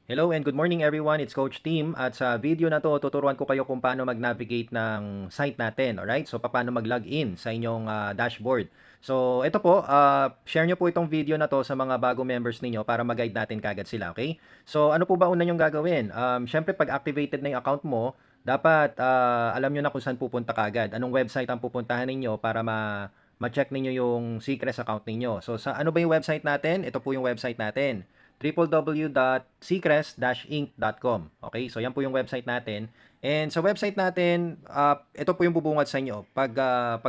Hello and good morning everyone, it's Coach Tim at sa video na to tuturuan ko kayo kung paano mag-navigate ng site natin, alright? So paano mag-login sa inyong dashboard. So ito po, share nyo po itong video na to sa mga bagong members ninyo para mag-guide natin kagad sila, okay? So ano po ba una nyong gagawin? Syempre pag activated na yung account mo, dapat alam nyo na kung saan pupunta kagad. Anong website ang pupuntahan ninyo para ma-check ninyo yung Secrets account ninyo. So sa ano ba yung website natin? Ito po yung website natin www.secrest-inc.com. Okay, so yan po yung website natin. And sa website natin, ito po yung bubungad sa inyo. Pag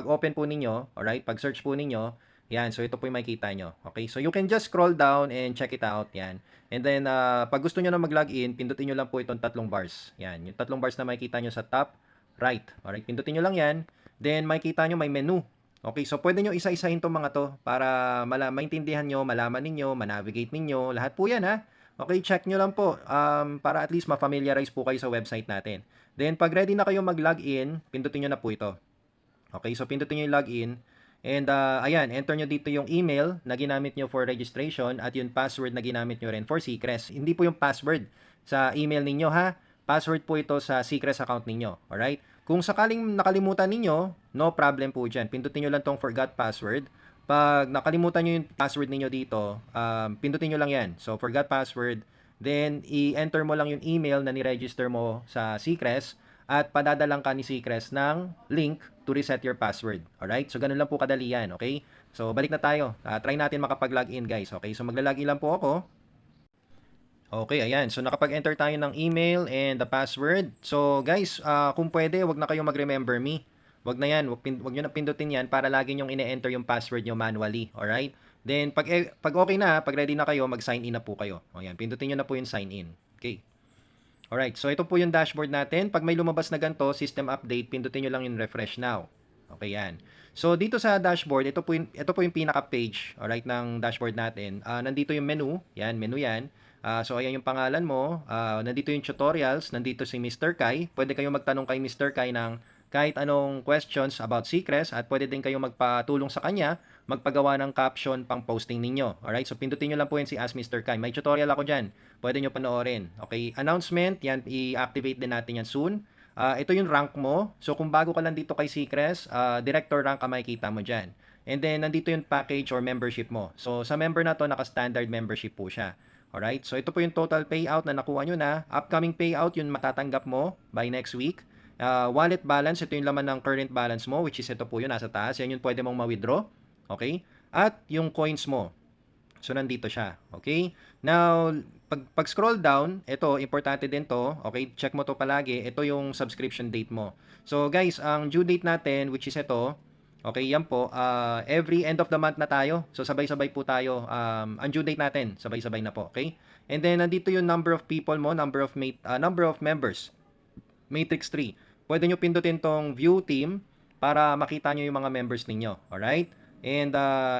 open po ninyo, alright, pag search po ninyo, yan, so ito po yung makikita nyo. Okay, so you can just scroll down and check it out, yan. And then, pag gusto nyo na mag-login, pindutin nyo lang po itong tatlong bars. Yan, yung tatlong bars na makikita nyo sa top right. Alright, pindutin nyo lang yan. Then, makikita nyo may menu. Okay, so pwede nyo isa-isahin itong mga to para maintindihan nyo, malaman ninyo, manavigate ninyo, lahat po yan ha. Okay, check nyo lang po para at least ma-familiarize po kayo sa website natin. Then pag ready na kayo mag-login, pindutin nyo na po ito. Okay, so pindutin nyo yung login. And ayan, enter nyo dito yung email na ginamit nyo for registration at yung password na ginamit nyo rin for Secrets. Hindi po yung password sa email ninyo ha. Password po ito sa Secrets account ninyo. Alright? Kung sakaling nakalimutan ninyo, no problem po dyan. Pindutin nyo lang tong forgot password. Pag nakalimutan nyo yung password ninyo dito, pindutin nyo lang yan. So, forgot password. Then, i-enter mo lang yung email na ni-register mo sa Secrets at padadalang ka ni Secrets ng link to reset your password. Alright? So, ganun lang po kadali yan. Okay? So, balik na tayo. Try natin makapag-login guys. Okay? So, magla-login lang po ako. Okay, ayan. So, nakapag-enter tayo ng email and the password. So, guys, kung pwede, wag na kayong mag-remember me. Wag na yan. Wag nyo na pindutin yan para lagi nyong ine-enter yung password nyo manually. Alright? Then, pag okay na, pag ready na kayo, mag-sign in na po kayo. O, yan. Pindutin nyo na po yung sign in. Okay. Alright. So, ito po yung dashboard natin. Pag may lumabas na ganito, system update, pindutin nyo lang yung refresh now. Okay, yan. So, dito sa dashboard, ito po yung pinaka-page, alright, ng dashboard natin. Nandito yung menu. Yan, menu yan. So, ayan yung pangalan mo. Nandito yung tutorials. Nandito si Mr. Kai. Pwede kayong magtanong kay Mr. Kai ng kahit anong questions about Secrets at pwede din kayong magpatulong sa kanya magpagawa ng caption pang posting ninyo. Alright? So, pindutin nyo lang po yan si Ask Mr. Kai. May tutorial ako dyan. Pwede nyo panoorin. Okay? Announcement. Yan, i-activate din natin yan soon. Ito yung rank mo. So, kung bago ka lang dito kay Secrets, director rank ang makikita mo dyan. And then, nandito yung package or membership mo. So, sa member na to, naka-standard membership po siya. Alright? So, ito po yung total payout na nakuha nyo na. Upcoming payout, yung matatanggap mo by next week. Wallet balance, ito yung laman ng current balance mo, which is ito po yun, nasa taas. Yan yung pwede mong ma-withdraw. Okay? At yung coins mo. So, nandito siya. Okay? Now, pag scroll down, ito, importante din to. Okay? Check mo to palagi. Ito yung subscription date mo. So, guys, ang due date natin, which is ito, okay, yan po. Every end of the month na tayo. So, sabay-sabay po tayo. Ang due date natin, sabay-sabay na po. Okay? And then, nandito yung number of people mo, number of members. Matrix 3. Pwede nyo pindutin tong view team para makita nyo yung mga members ninyo. Alright? And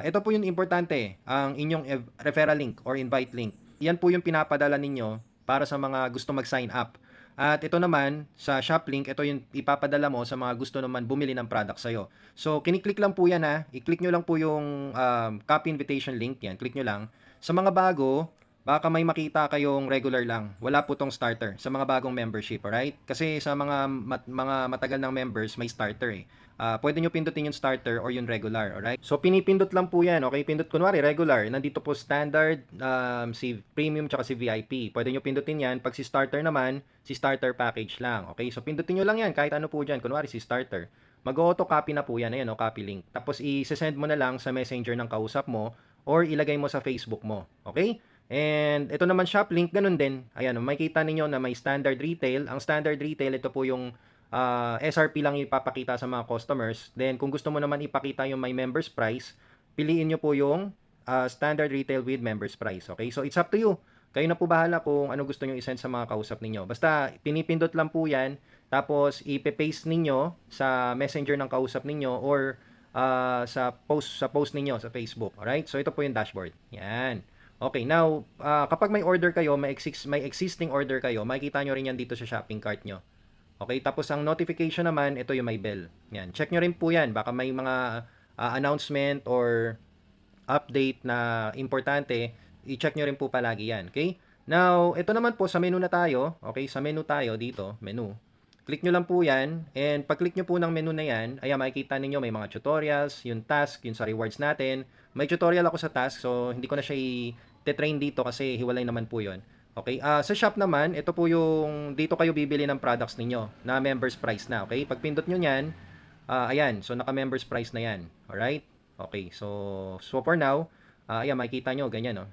ito po yung importante, ang inyong referral link or invite link. Yan po yung pinapadala ninyo para sa mga gusto mag-sign up. At ito naman, sa shop link, ito yung ipapadala mo sa mga gusto naman bumili ng product sa'yo. So, kiniklik lang po yan ha. I-click nyo lang po yung copy invitation link. Yan, click nyo lang. Sa mga bago, baka may makita kayong regular lang. Wala po tong starter sa mga bagong membership, alright? Kasi sa mga matagal ng members, may starter eh. Pwede nyo pindutin yung starter or yung regular, alright? So, pinipindot lang po yan, okay? Pindot kunwari, regular. Nandito po standard, si premium, tsaka si VIP. Pwede nyo pindutin yan. Pag si starter naman, si starter package lang, okay? So, pindutin nyo lang yan, kahit ano po dyan. Kunwari, si starter. Mag-auto copy na po yan, ayan, o, copy link. Tapos, i-send mo na lang sa messenger ng kausap mo or ilagay mo sa Facebook mo, okay? And ito naman shop link, ganun din. Ayan, makikita ninyo na may standard retail. Ang standard retail, ito po yung SRP lang ipapakita sa mga customers. Then, kung gusto mo naman ipakita yung may members price, piliin nyo po yung standard retail with members price. Okay? So, it's up to you. Kayo na po bahala kung ano gusto nyo isend sa mga kausap ninyo. Basta, pinipindot lang po yan. Tapos, ipe-paste ninyo sa messenger ng kausap ninyo or sa post ninyo sa Facebook. Alright? So, ito po yung dashboard. Yan. Okay, now, kapag may order kayo, may existing order kayo, makikita nyo rin yan dito sa shopping cart nyo. Okay, tapos ang notification naman, ito yung may bell. Yan, check nyo rin po yan. Baka may mga announcement or update na importante, i-check nyo rin po palagi yan. Okay? Now, ito naman po sa menu na tayo. Okay, sa menu tayo dito, menu. Click nyo lang po yan. And pag-click nyo po ng menu na yan, ayan, makikita ninyo may mga tutorials, yung task, yung sa rewards natin. May tutorial ako sa task, so hindi ko na siya i-train dito kasi hiwalay naman po yun. Okay, sa shop naman, ito po yung dito kayo bibili ng products ninyo na members price na. Okay, pag pindot nyo yan, ayan, so naka-members price na yan. Alright? Okay, so for now, ayan, makikita nyo, ganyan, no?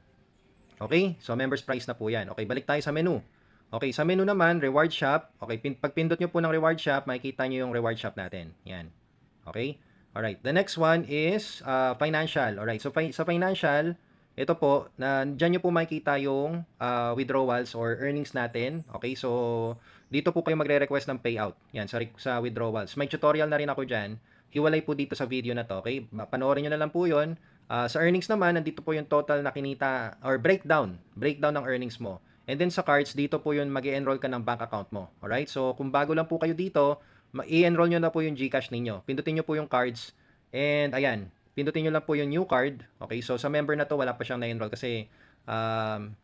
Okay, so members price na po yan. Okay, balik tayo sa menu. Okay, sa menu naman, reward shop. Okay, pag pindot nyo po ng reward shop, makikita nyo yung reward shop natin. Yan. Okay? Alright, the next one is financial. Alright, so sa financial, ito po, dyan nyo po makikita yung withdrawals or earnings natin. Okay, so dito po kayo magre-request ng payout. Yan, sa withdrawals. May tutorial na rin ako dyan. Hiwalay po dito sa video na to. Okay, panoorin nyo na lang po yun. Sa earnings naman, nandito po yung total na kinita or breakdown ng earnings mo. And then sa cards, dito po yung mag-i-enroll ka ng bank account mo. Alright? So, kung bago lang po kayo dito, i-enroll nyo na po yung GCash ninyo. Pindutin nyo po yung cards. And ayan, pindutin nyo lang po yung new card. Okay? So, sa member na to, wala pa siyang na-enroll kasi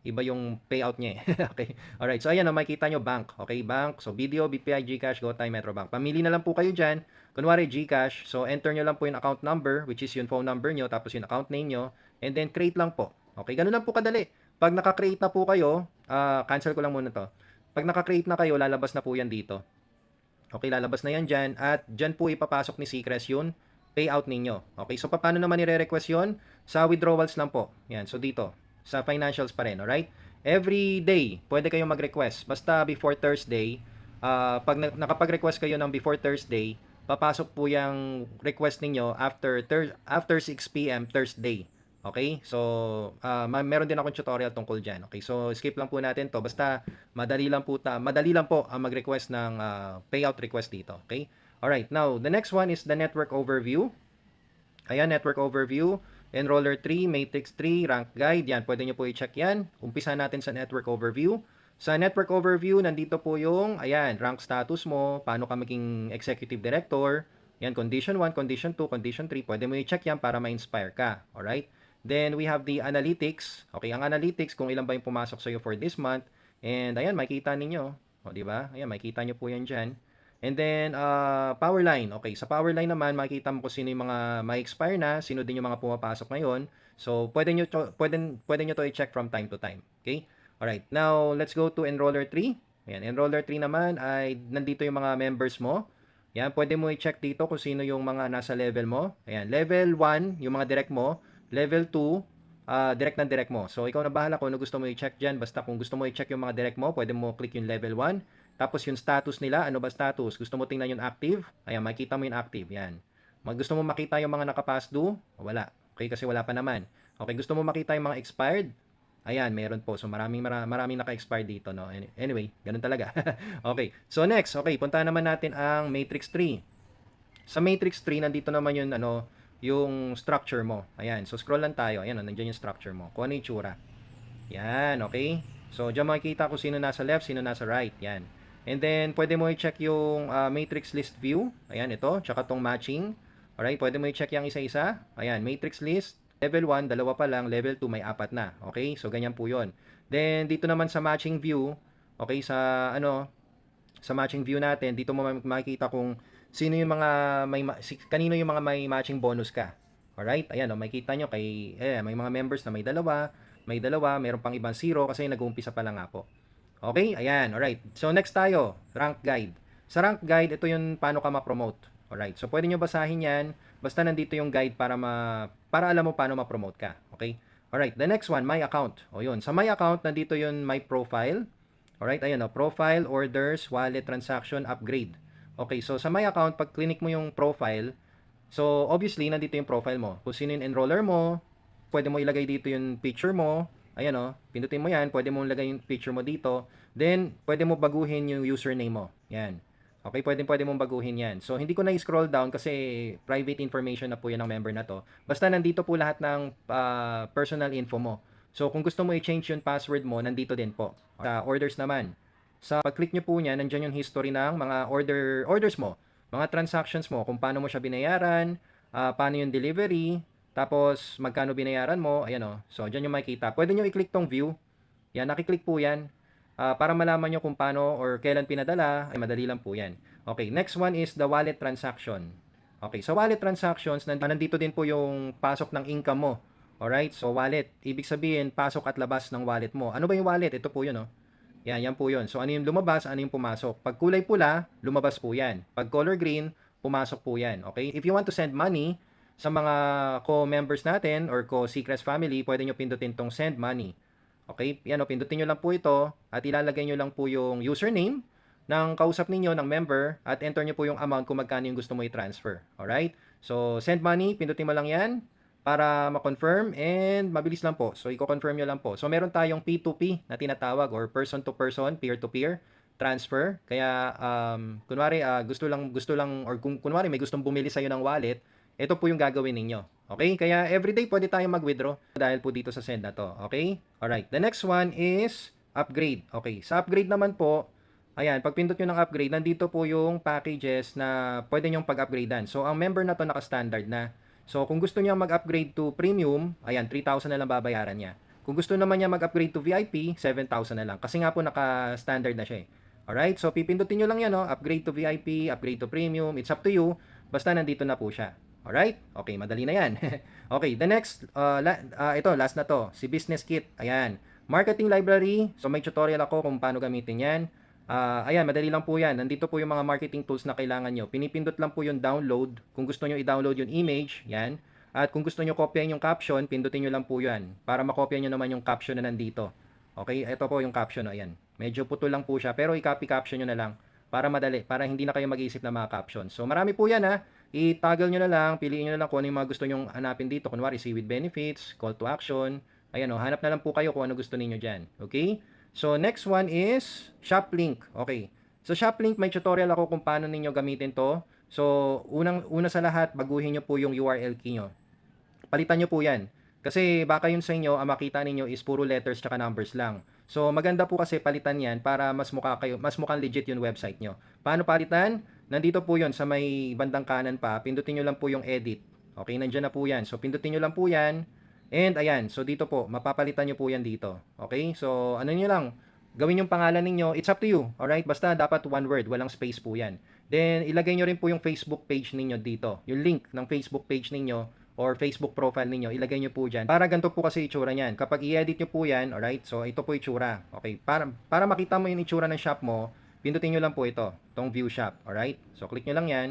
iba yung payout niya eh. Okay? Alright. So, ayan, makikita nyo bank. Okay? Bank. So, Video, BPI, GCash, GoTime, Metrobank. Pamili na lang po kayo dyan. Kunwari GCash, so enter nyo lang po yung account number, which is yung phone number nyo, tapos yung account name nyo, and then create lang po. Okay, ganun lang po kadali. Pag naka-create na po kayo, cancel ko lang muna to. Pag naka-create na kayo, lalabas na po yan dito. Okay, lalabas na yan dyan, at dyan po ipapasok ni Seacrest yun, payout ninyo. Okay, so paano naman nire-request yun? Sa withdrawals lang po. Yan, so dito, sa financials pa rin, alright? Every day, pwede kayong mag-request. Basta before Thursday, pag nakapag-request kayo ng before Thursday, papasok po yung request ninyo after 6 p.m. Thursday. Okay? So, meron din akong tutorial tungkol dyan. Okay? So, skip lang po natin to. Basta, madali lang po ang mag-request ng payout request dito. Okay? Alright. Now, the next one is the network overview. Ayan, network overview. Enroller 3, Matrix 3, rank guide. Yan, pwede nyo po i-check yan. Umpisa natin sa network overview. Sa network overview, nandito po yung, ayan, rank status mo, paano ka maging executive director. Yan, condition 1, condition 2, condition 3. Pwede mo i-check yan para ma-inspire ka. Alright? Then, we have the analytics. Okay, ang analytics, kung ilan ba yung pumasok sa'yo for this month. And, ayan, makikita ninyo. O, diba? Ayan, makikita nyo po yan dyan. And then, power line. Okay, sa power line naman, makikita mo kung sino yung mga ma-expire na, sino din yung mga pumapasok ngayon. So, pwede nyo to i-check from time to time. Okay? Alright, now let's go to Enroller 3. Ayan, Enroller 3 naman ay nandito yung mga members mo. Ayan, pwede mo i-check dito kung sino yung mga nasa level mo. Ayan, level 1, yung mga direct mo. Level 2, direct mo. So, ikaw na bahala kung ano gusto mo i-check dyan. Basta kung gusto mo i-check yung mga direct mo, pwede mo click yung level 1. Tapos yung status nila, ano ba status? Gusto mo tingnan yung active? Ayan, makikita mo yung active. Yan. Gusto mo makita yung mga naka-past due? Wala. Okay, kasi wala pa naman. Okay, gusto mo makita yung mga expired? Ayan, meron po. So, maraming naka-expire dito, no? Anyway, ganun talaga. Okay. So, next. Okay, puntahan naman natin ang Matrix 3. Sa Matrix 3, nandito naman yung, yung structure mo. Ayan. So, scroll lang tayo. Ayan, nandiyan yung structure mo. Kung ano yung tsura. Yan, okay? So, dyan makikita kung sino nasa left, sino nasa right. Yan. And then, pwede mo i-check yung matrix list view. Ayan, ito. Tsaka tong matching. Alright, pwede mo i-check yung isa-isa. Ayan, matrix list. Level 1, dalawa pa lang. Level 2, may 4 na. Okay? So, ganyan po yon. Then, dito naman sa matching view, okay, sa matching view natin, dito mo makikita kung sino yung mga kanino yung mga may matching bonus ka. Alright? Ayan, makikita nyo may mga members na may dalawa, meron pang ibang zero kasi nag-uumpisa pa lang nga po. Okay? Ayan, alright. So, next tayo, rank guide. Sa rank guide, ito yung paano ka ma-promote. Alright, so pwede nyo basahin yan. Basta nandito yung guide para alam mo paano ma-promote ka. Okay? Alright, the next one, my account. O yun, sa my account, nandito yung my profile. Alright, ayan profile, orders, wallet, transaction, upgrade. Okay, so sa my account, pag click mo yung profile, so obviously, nandito yung profile mo. Kung sino yung enroller mo, pwede mo ilagay dito yung picture mo. Ayan pindutin mo yan, pwede mo ilagay yung picture mo dito. Then, pwede mo baguhin yung username mo. Yan. Okay, pwede mong baguhin yan. So, hindi ko na-scroll down kasi private information na po yan ng member na to. Basta nandito po lahat ng personal info mo. So, kung gusto mo i-change yung password mo, nandito din po. Sa orders naman. Sa pag-click nyo po niyan, nandyan yung history ng mga orders mo. Mga transactions mo, kung paano mo siya binayaran, paano yung delivery, tapos magkano binayaran mo, ayan So, dyan yung makikita. Pwede nyo i-click tong view. Yan, nakiklik po yan. Para malaman nyo kung paano or kailan pinadala, ay madali lang po yan. Okay, next one is the wallet transaction. Okay, sa wallet transactions, nandito din po yung pasok ng income mo. Alright, so wallet, ibig sabihin, pasok at labas ng wallet mo. Ano ba yung wallet? Ito po yun, oh. Yan po yun. So, ano yung lumabas, ano yung pumasok. Pag kulay pula, lumabas po yan. Pag color green, pumasok po yan. Okay? If you want to send money sa mga co-members natin or co-Secrets family, pwede nyo pindutin tong send money. Okay? Yan o, pindutin nyo lang po ito at ilalagay nyo lang po yung username ng kausap ninyo, ng member, at enter nyo po yung amount kung magkano yung gusto mo i-transfer. Alright? So, send money, pindutin mo lang yan para ma-confirm and mabilis lang po. So, i-confirm nyo lang po. So, meron tayong P2P na tinatawag or person-to-person, peer-to-peer transfer. Kaya, kunwari, gusto lang, or kung kunwari may gustong bumili sa'yo ng wallet, ito po yung gagawin ninyo. Okay? Kaya, everyday pwede tayong mag-withdraw dahil po dito sa send na to. Okay? Alright. The next one is upgrade. Okay. Sa upgrade naman po, ayan, pag pindot nyo ng upgrade, nandito po yung packages na pwede nyong pag-upgradean. So, ang member na to naka-standard na. So, kung gusto niya mag-upgrade to premium, ayan, 3,000 na lang babayaran niya. Kung gusto naman niya mag-upgrade to VIP, 7,000 na lang. Kasi nga po naka-standard na siya eh. Alright, so pipindutin nyo lang yan, no? Upgrade to VIP, upgrade to premium, it's up to you. Basta nandito na po siya. Alright? Okay, madali na yan. Okay, the next, ito, last na to, si Business Kit. Ayan, Marketing Library. So, may tutorial ako kung paano gamitin yan. Ayan, madali lang po yan. Nandito po yung mga marketing tools na kailangan nyo. Pinipindot lang po yung download. Kung gusto nyo i-download yung image, yan. At kung gusto nyo kopyahin yung caption, pindutin nyo lang po yan. Para makopya nyo naman yung caption na nandito. Okay, ito po yung caption. Ayan. Medyo putol lang po siya. Pero i-copy caption nyo na lang. Para madali. Para hindi na kayo mag-iisip ng mga caption. So, marami po yan ha. I-toggle nyo na lang. Piliin nyo na lang kung ano yung mga gusto nyo hanapin dito. Kunwari, see with benefits, call to action. Ayan o, hanap na lang po kayo kung ano gusto niyo dyan. Okay? So, next one is shop link. Okay. So, shop link, may tutorial ako kung paano ninyo gamitin to. So, una sa lahat, baguhin nyo po yung URL key nyo. Palitan nyo po yan. Kasi baka yun sa inyo, ang makita ninyo is puro letters tsaka numbers lang. So, maganda po kasi palitan yan para mas mukhang legit yung website nyo. Paano palitan? Nandito po yun sa may bandang kanan pa. Pindutin nyo lang po yung edit. Okay, nandyan na po yan. So, pindutin nyo lang po yan. And ayan, so dito po, mapapalitan nyo po yan dito. Okay? So, ano nyo lang, gawin yung pangalan ninyo, it's up to you. Alright? Basta dapat one word, walang space po yan. Then, ilagay nyo rin po yung Facebook page ninyo dito. Yung link ng Facebook page ninyo or Facebook profile ninyo, ilagay nyo po dyan. Para ganito po kasi itsura niyan. Kapag i-edit nyo po yan, alright? So, ito po itsura. Okay? Para makita mo yung itsura ng shop mo, pindutin nyo lang po ito, itong view shop. Alright? So, click nyo lang yan.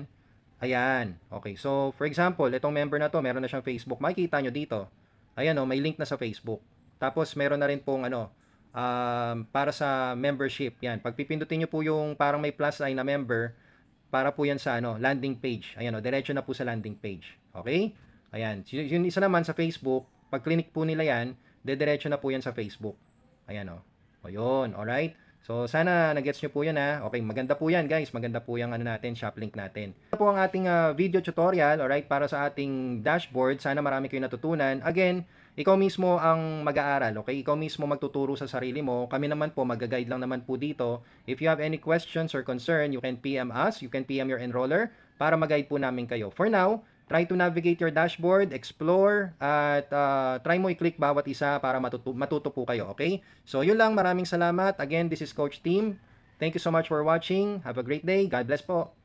Ayan. Okay. So, for example, itong member na to, meron na siyang Facebook. Makikita nyo dito. Ayan o, may link na sa Facebook. Tapos meron na rin pong para sa membership. Yan, pag pipindutin nyo po yung parang may plus sign na member, para po yan sa landing page. Ayan o, diretso na po sa landing page. Okay? Ayan, yung isa naman sa Facebook, pag clinic po nila yan, diretso na po yan sa Facebook. Ayan o. O yun, alright? So, sana nag-gets nyo po yan ha. Okay, maganda po yan guys. Maganda po yung natin, shop link natin. Ito po ang ating video tutorial, alright, para sa ating dashboard. Sana marami kayong natutunan. Again, ikaw mismo ang mag-aaral, okay? Ikaw mismo magtuturo sa sarili mo. Kami naman po, mag-guide lang naman po dito. If you have any questions or concern, you can PM us. You can PM your enroller para mag-guide po namin kayo. For now, try to navigate your dashboard, explore, at try mo i-click bawat isa para matuto po kayo, okay? So, yun lang. Maraming salamat. Again, this is Coach Tim. Thank you so much for watching. Have a great day. God bless po.